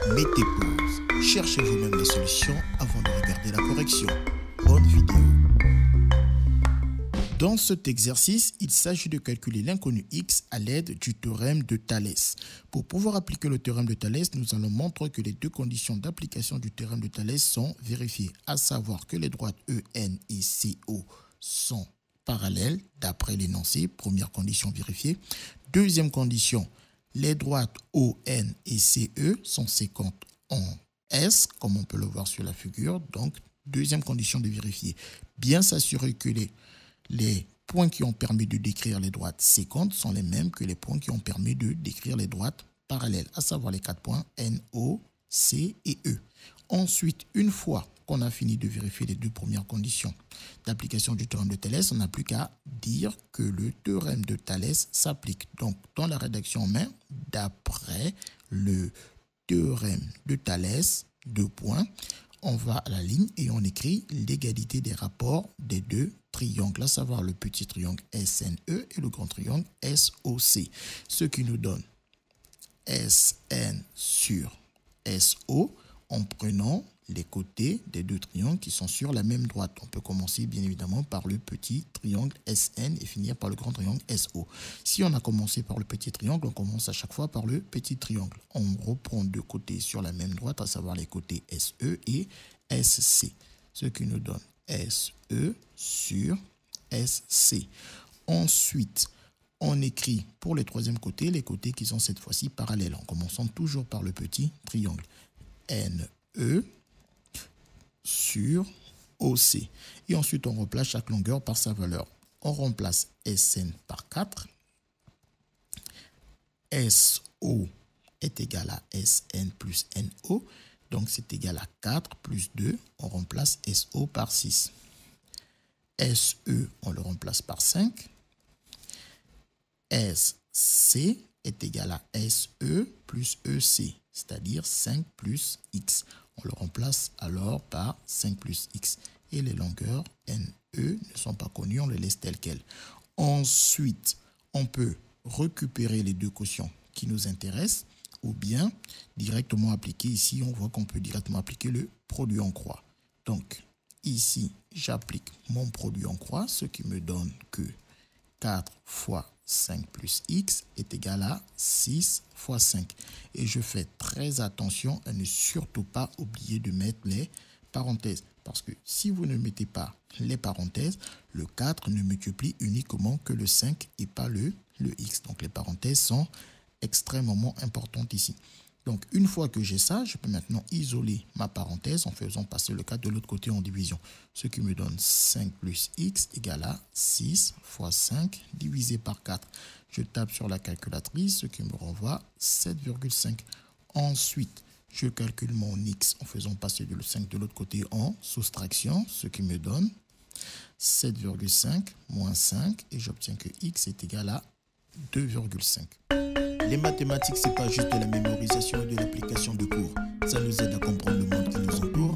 Mettez pause, cherchez vous-même la solution avant de regarder la correction. Bonne vidéo. Dans cet exercice, il s'agit de calculer l'inconnu x à l'aide du théorème de Thalès. Pour pouvoir appliquer le théorème de Thalès, nous allons montrer que les deux conditions d'application du théorème de Thalès sont vérifiées, à savoir que les droites EN et CO sont parallèles d'après l'énoncé, première condition vérifiée. Deuxième condition, les droites ON et CE sont séquentes en S, comme on peut le voir sur la figure. Donc, deuxième condition de vérifier. Bien s'assurer que les points qui ont permis de décrire les droites séquentes sont les mêmes que les points qui ont permis de décrire les droites parallèles, à savoir les 4 points N, O, C et E. Ensuite, une fois qu'on a fini de vérifier les deux premières conditions d'application du théorème de Thalès, on n'a plus qu'à dire que le théorème de Thalès s'applique. Donc, dans la rédaction en main, d'après le théorème de Thalès, deux points, on va à la ligne et on écrit l'égalité des rapports des deux triangles, à savoir le petit triangle SNE et le grand triangle SOC. Ce qui nous donne SN sur SO en prenant les côtés des deux triangles qui sont sur la même droite. On peut commencer bien évidemment par le petit triangle SN et finir par le grand triangle SO. Si on a commencé par le petit triangle, on commence à chaque fois par le petit triangle. On reprend deux côtés sur la même droite, à savoir les côtés SE et SC. Ce qui nous donne SE sur SC. Ensuite, on écrit pour le troisième côté, les côtés qui sont cette fois-ci parallèles, en commençant toujours par le petit triangle. NE sur OC. Et ensuite, on remplace chaque longueur par sa valeur. On remplace SN par 4. SO est égal à SN plus NO. Donc, c'est égal à 4 plus 2. On remplace SO par 6. SE, on le remplace par 5. SC est égal à SE plus EC, c'est-à-dire 5 plus X. On le remplace alors par 5 plus X. Et les longueurs NE ne sont pas connues, on les laisse telles quelles. Ensuite, on peut récupérer les deux quotients qui nous intéressent ou bien directement appliquer. Ici, on voit qu'on peut directement appliquer le produit en croix. Donc, ici, j'applique mon produit en croix, ce qui me donne que 4 fois 5 plus x est égal à 6 fois 5. Et je fais très attention à ne surtout pas oublier de mettre les parenthèses. Parce que si vous ne mettez pas les parenthèses, le 4 ne multiplie uniquement que le 5 et pas le x. Donc les parenthèses sont extrêmement importantes ici. Donc, une fois que j'ai ça, je peux maintenant isoler ma parenthèse en faisant passer le 4 de l'autre côté en division. Ce qui me donne 5 plus x égale à 6 fois 5 divisé par 4. Je tape sur la calculatrice, ce qui me renvoie 7,5. Ensuite, je calcule mon x en faisant passer le 5 de l'autre côté en soustraction, ce qui me donne 7,5 moins 5. Et j'obtiens que x est égal à 2,5. Les mathématiques, ce n'est pas juste de la mémorisation et de l'application de cours. Ça nous aide à comprendre le monde qui nous entoure